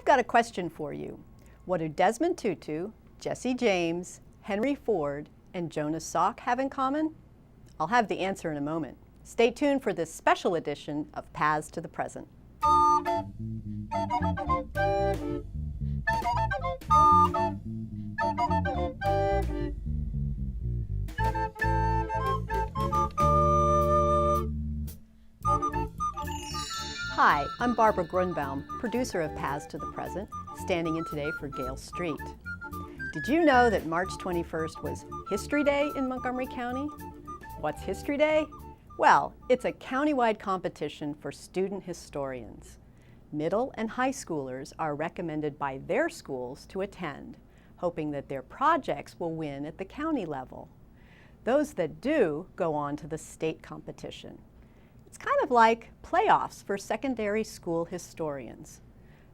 I've got a question for you. What do Desmond Tutu, Jesse James, Henry Ford, and Jonas Salk have in common? I'll have the answer in a moment. Stay tuned for this special edition of Paths to the Present. Hi, I'm Barbara Grunbaum, producer of Paths to the Present, standing in today for Gail Street. Did you know that March 21st was History Day in Montgomery County? What's History Day? Well, it's a countywide competition for student historians. Middle and high schoolers are recommended by their schools to attend, hoping that their projects will win at the county level. Those that do go on to the state competition. It's kind of like playoffs for secondary school historians.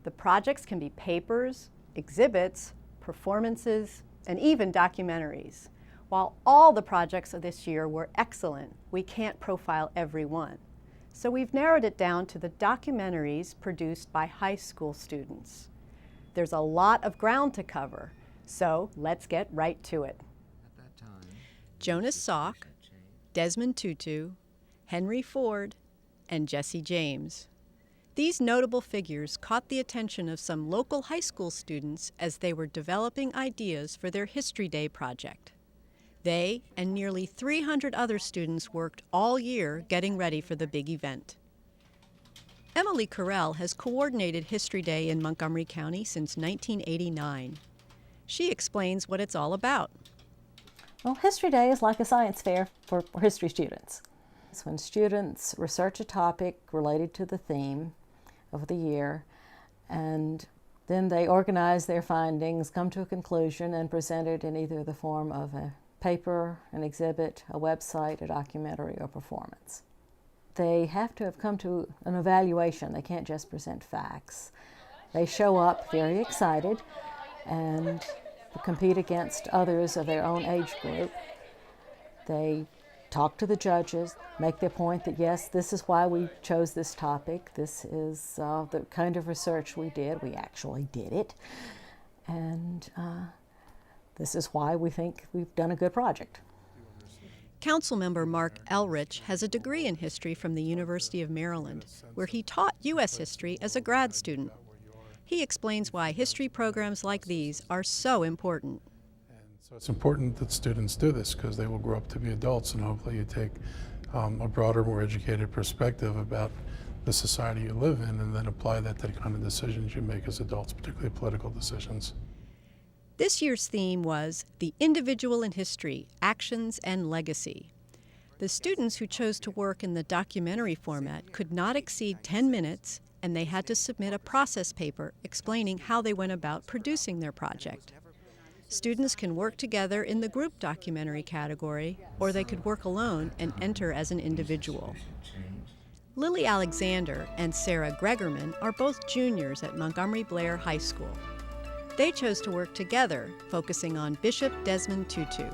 The projects can be papers, exhibits, performances, and even documentaries. While all the projects of this year were excellent, we can't profile every one. So we've narrowed it down to the documentaries produced by high school students. There's a lot of ground to cover, so let's get right to it. Jonas Salk, Desmond Tutu, Henry Ford, and Jesse James. These notable figures caught the attention of some local high school students as they were developing ideas for their History Day project. They and nearly 300 other students worked all year getting ready for the big event. Emily Carell has coordinated History Day in Montgomery County since 1989. She explains what it's all about. Well, History Day is like a science fair for history students. It's when students research a topic related to the theme of the year, and then they organize their findings, come to a conclusion, and present it in either the form of a paper, an exhibit, a website, a documentary, or performance. They have to have come to an evaluation. They can't just present facts. They show up very excited and compete against others of their own age group. They talk to the judges, make their point that yes, this is why we chose this topic, this is the kind of research we did, we actually did it, and this is why we think we've done a good project. Councilmember Mark Elrich has a degree in history from the University of Maryland, where he taught U.S. history as a grad student. He explains why history programs like these are so important. So it's important that students do this because they will grow up to be adults, and hopefully you take a broader, more educated perspective about the society you live in and then apply that to the kind of decisions you make as adults, particularly political decisions. This year's theme was The Individual in History, Actions and Legacy. The students who chose to work in the documentary format could not exceed 10 minutes, and they had to submit a process paper explaining how they went about producing their project. Students can work together in the group documentary category, or they could work alone and enter as an individual. Lily Alexander and Sarah Gregerman are both juniors at Montgomery Blair High School. They chose to work together, focusing on Bishop Desmond Tutu.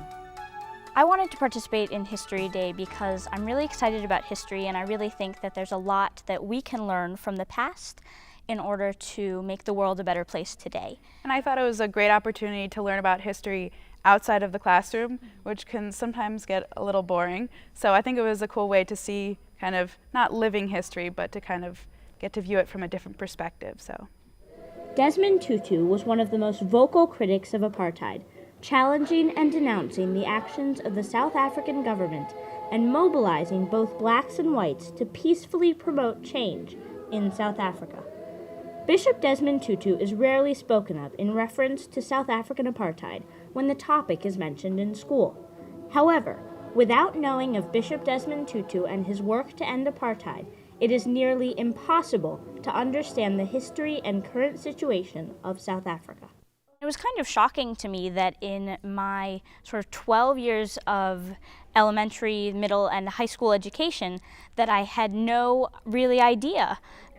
I wanted to participate in History Day because I'm really excited about history, and I really think that there's a lot that we can learn from the past in order to make the world a better place today. And I thought it was a great opportunity to learn about history outside of the classroom, which can sometimes get a little boring. So I think it was a cool way to see kind of not living history, but to kind of get to view it from a different perspective. So Desmond Tutu was one of the most vocal critics of apartheid, challenging and denouncing the actions of the South African government and mobilizing both blacks and whites to peacefully promote change in South Africa. Bishop Desmond Tutu is rarely spoken of in reference to South African apartheid when the topic is mentioned in school. However, without knowing of Bishop Desmond Tutu and his work to end apartheid, it is nearly impossible to understand the history and current situation of South Africa. It was kind of shocking to me that in my sort of 12 years of elementary, middle, and high school education that I had no really idea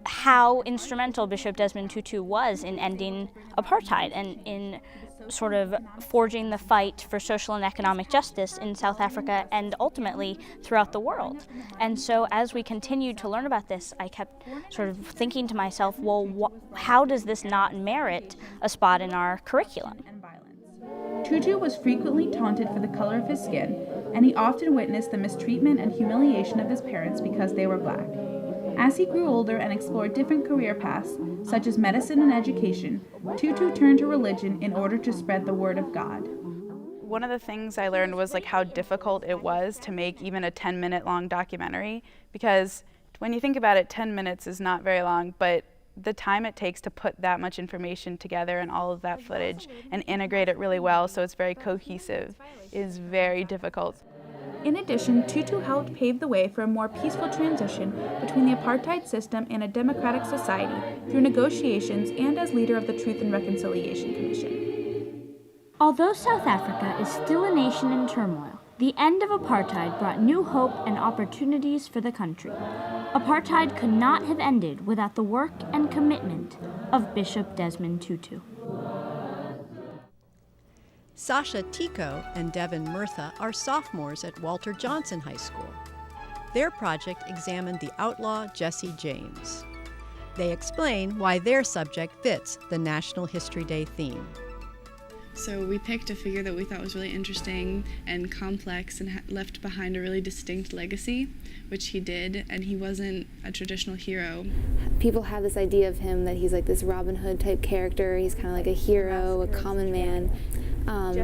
how instrumental Bishop Desmond Tutu was in ending apartheid and in sort of forging the fight for social and economic justice in South Africa and ultimately throughout the world. And so as we continued to learn about this, I kept sort of thinking to myself, well, how does this not merit a spot in our curriculum? Tutu was frequently taunted for the color of his skin, and he often witnessed the mistreatment and humiliation of his parents because they were black. As he grew older and explored different career paths, such as medicine and education, Tutu turned to religion in order to spread the word of God. One of the things I learned was how difficult it was to make even a 10-minute long documentary, because when you think about it, 10 minutes is not very long, but the time it takes to put that much information together and all of that footage and integrate it really well so it's very cohesive is very difficult. In addition, Tutu helped pave the way for a more peaceful transition between the apartheid system and a democratic society through negotiations and as leader of the Truth and Reconciliation Commission. Although South Africa is still a nation in turmoil, the end of apartheid brought new hope and opportunities for the country. Apartheid could not have ended without the work and commitment of Bishop Desmond Tutu. Sasha Tico and Devin Murtha are sophomores at Walter Johnson High School. Their project examined the outlaw Jesse James. They explain why their subject fits the National History Day theme. So we picked a figure that we thought was really interesting and complex and left behind a really distinct legacy, which he did, and he wasn't a traditional hero. People have this idea of him that he's like this Robin Hood type character. He's kind of like a hero, a common man.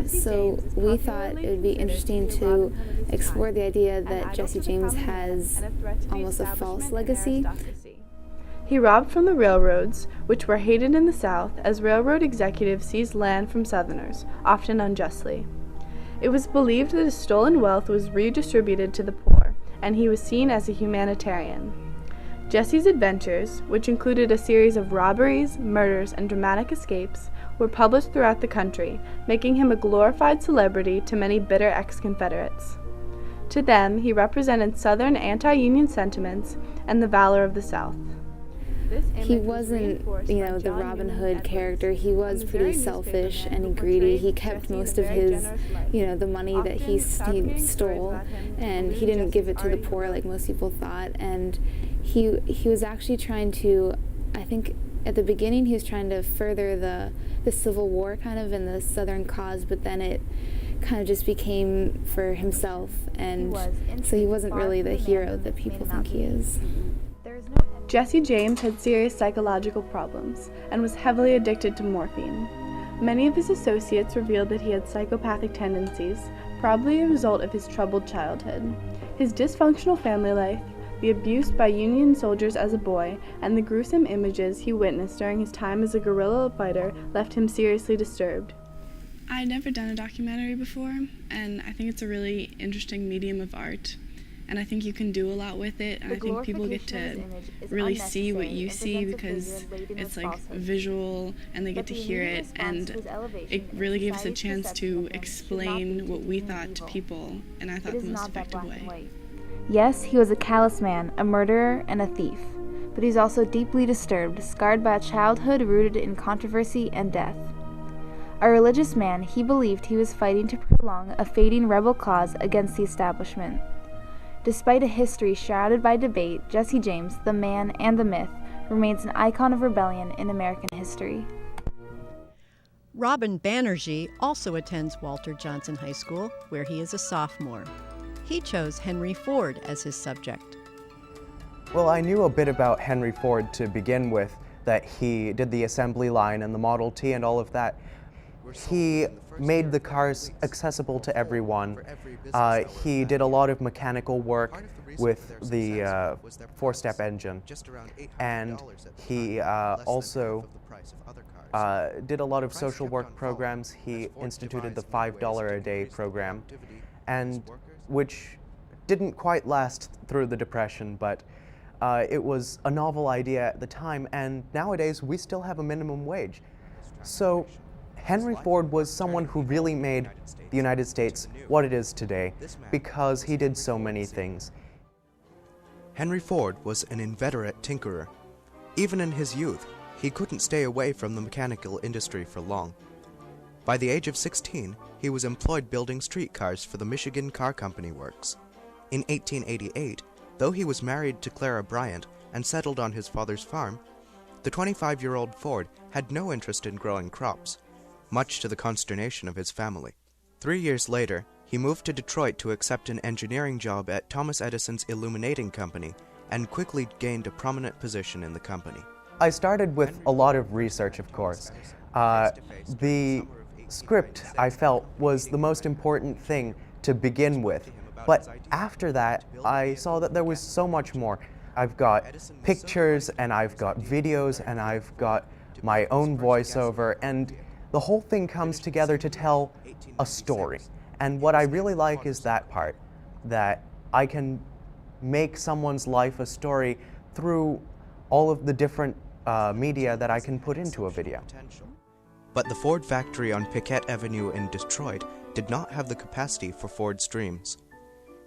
So we thought it would be interesting to explore the idea that Jesse James has almost a false legacy. He robbed from the railroads, which were hated in the South as railroad executives seized land from Southerners, often unjustly. It was believed that his stolen wealth was redistributed to the poor, and he was seen as a humanitarian. Jesse's adventures, which included a series of robberies, murders, and dramatic escapes, were published throughout the country, making him a glorified celebrity to many bitter ex-Confederates. To them, he represented Southern anti-Union sentiments and the valor of the South. He wasn't, the Robin Hood character. He was pretty selfish and greedy. He kept most of his, the money that he stole, and he didn't give it to the poor like most people thought. And he was actually trying to, I think, at the beginning he was trying to further the Civil War kind of in the Southern cause, but then it kind of just became for himself, and so he wasn't really the hero that people think he is. Jesse James had serious psychological problems and was heavily addicted to morphine. Many of his associates revealed that he had psychopathic tendencies, probably a result of his troubled childhood. His dysfunctional family life, the abuse by Union soldiers as a boy, and the gruesome images he witnessed during his time as a guerrilla fighter left him seriously disturbed. I'd never done a documentary before, and I think it's a really interesting medium of art. And I think you can do a lot with it, and I think people get to really see what you see because it's visual and they get to hear it, and it really gives us a chance to explain what we thought to people, and I thought the most effective way. Yes, he was a callous man, a murderer, and a thief, but he was also deeply disturbed, scarred by a childhood rooted in controversy and death. A religious man, he believed he was fighting to prolong a fading rebel cause against the establishment. Despite a history shrouded by debate, Jesse James, the man and the myth, remains an icon of rebellion in American history. Robin Banerjee also attends Walter Johnson High School, where he is a sophomore. He chose Henry Ford as his subject. Well, I knew a bit about Henry Ford to begin with, that he did the assembly line and the Model T and all of that. He made the cars accessible to everyone. He did a lot of mechanical work with the four-step engine. And he also did a lot of social work programs. He instituted the $5 a day program, and which didn't quite last through the Depression, but it was a novel idea at the time, and nowadays we still have a minimum wage. So Henry Ford was someone who really made the United States what it is today because he did so many things. Henry Ford was an inveterate tinkerer. Even in his youth, he couldn't stay away from the mechanical industry for long. By the age of 16, he was employed building streetcars for the Michigan Car Company Works. In 1888, though he was married to Clara Bryant and settled on his father's farm, the 25-year-old Ford had no interest in growing crops, much to the consternation of his family. 3 years later, he moved to Detroit to accept an engineering job at Thomas Edison's Illuminating Company and quickly gained a prominent position in the company. I started with a lot of research, of course. The script, I felt, was the most important thing to begin with. But after that, I saw that there was so much more. I've got pictures, and I've got videos, and I've got my own voiceover, and the whole thing comes together to tell a story. And what I really like is that part, that I can make someone's life a story through all of the different media that I can put into a video. But the Ford factory on Piquette Avenue in Detroit did not have the capacity for Ford's dreams.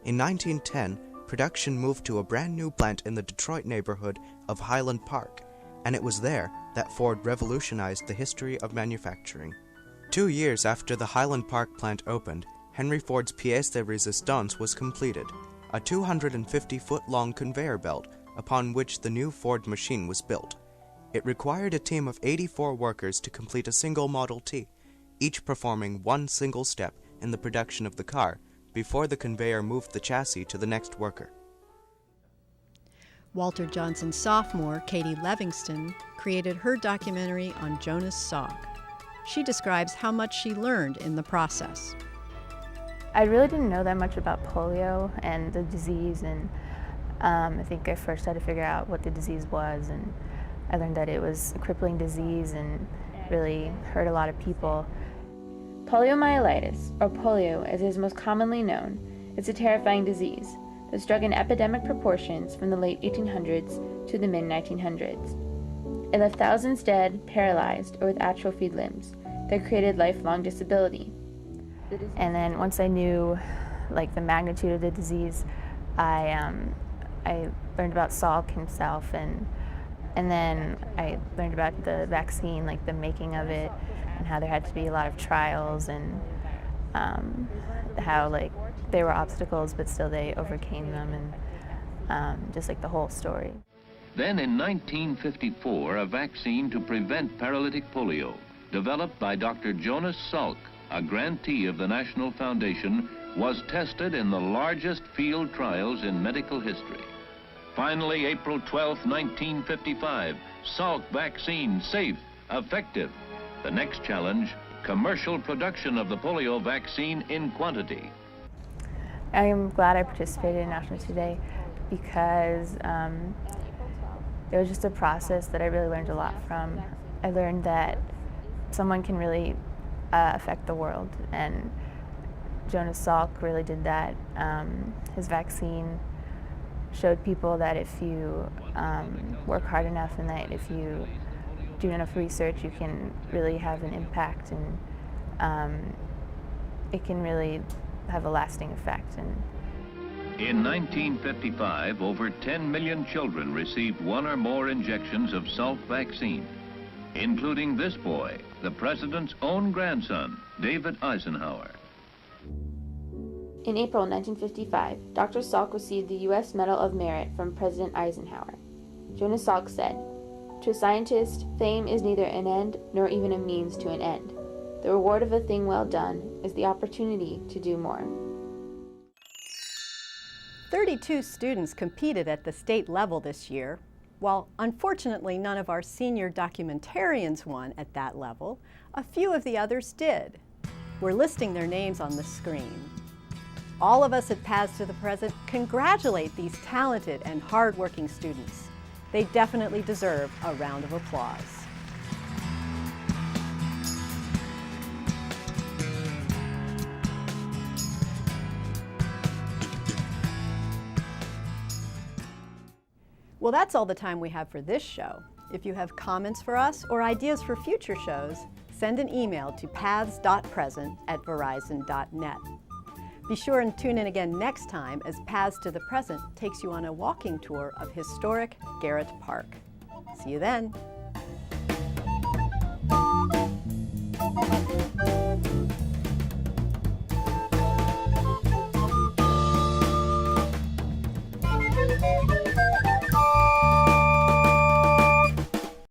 In 1910, production moved to a brand new plant in the Detroit neighborhood of Highland Park, and it was there that Ford revolutionized the history of manufacturing. 2 years after the Highland Park plant opened, Henry Ford's pièce de résistance was completed, a 250-foot-long conveyor belt upon which the new Ford machine was built. It required a team of 84 workers to complete a single Model T, each performing one single step in the production of the car before the conveyor moved the chassis to the next worker. Walter Johnson's sophomore, Katie Levingston, created her documentary on Jonas Salk. She describes how much she learned in the process. I really didn't know that much about polio and the disease, and I think I first had to figure out what the disease was, and I learned that it was a crippling disease and really hurt a lot of people. Poliomyelitis, or polio as it is most commonly known, is a terrifying disease that struck in epidemic proportions from the late 1800s to the mid-1900s. It left thousands dead, paralyzed, or with atrophied limbs that created lifelong disability. And then once I knew the magnitude of the disease, I learned about Salk himself, and then I learned about the vaccine, the making of it, and how there had to be a lot of trials, and how there were obstacles, but still they overcame them, and just the whole story. Then in 1954, a vaccine to prevent paralytic polio, developed by Dr. Jonas Salk, a grantee of the National Foundation, was tested in the largest field trials in medical history. Finally, April 12, 1955, Salk vaccine safe, effective. The next challenge, commercial production of the polio vaccine in quantity. I am glad I participated in National Today because it was just a process that I really learned a lot from. I learned that someone can really affect the world, and Jonas Salk really did that. His vaccine showed people that if you work hard enough and that if you do enough research, you can really have an impact, and it can really have a lasting effect. And in 1955, over 10 million children received one or more injections of Salk vaccine, including this boy, the president's own grandson, David Eisenhower. In April 1955, Dr. Salk received the U.S. Medal of Merit from President Eisenhower. Jonas Salk said, "To a scientist, fame is neither an end nor even a means to an end. The reward of a thing well done is the opportunity to do more." 32 students competed at the state level this year. While unfortunately none of our senior documentarians won at that level, a few of the others did. We're listing their names on the screen. All of us at Paths to the Present congratulate these talented and hard-working students. They definitely deserve a round of applause. Well, that's all the time we have for this show. If you have comments for us or ideas for future shows, send an email to paths.present@verizon.net. Be sure and tune in again next time as Paths to the Present takes you on a walking tour of historic Garrett Park. See you then.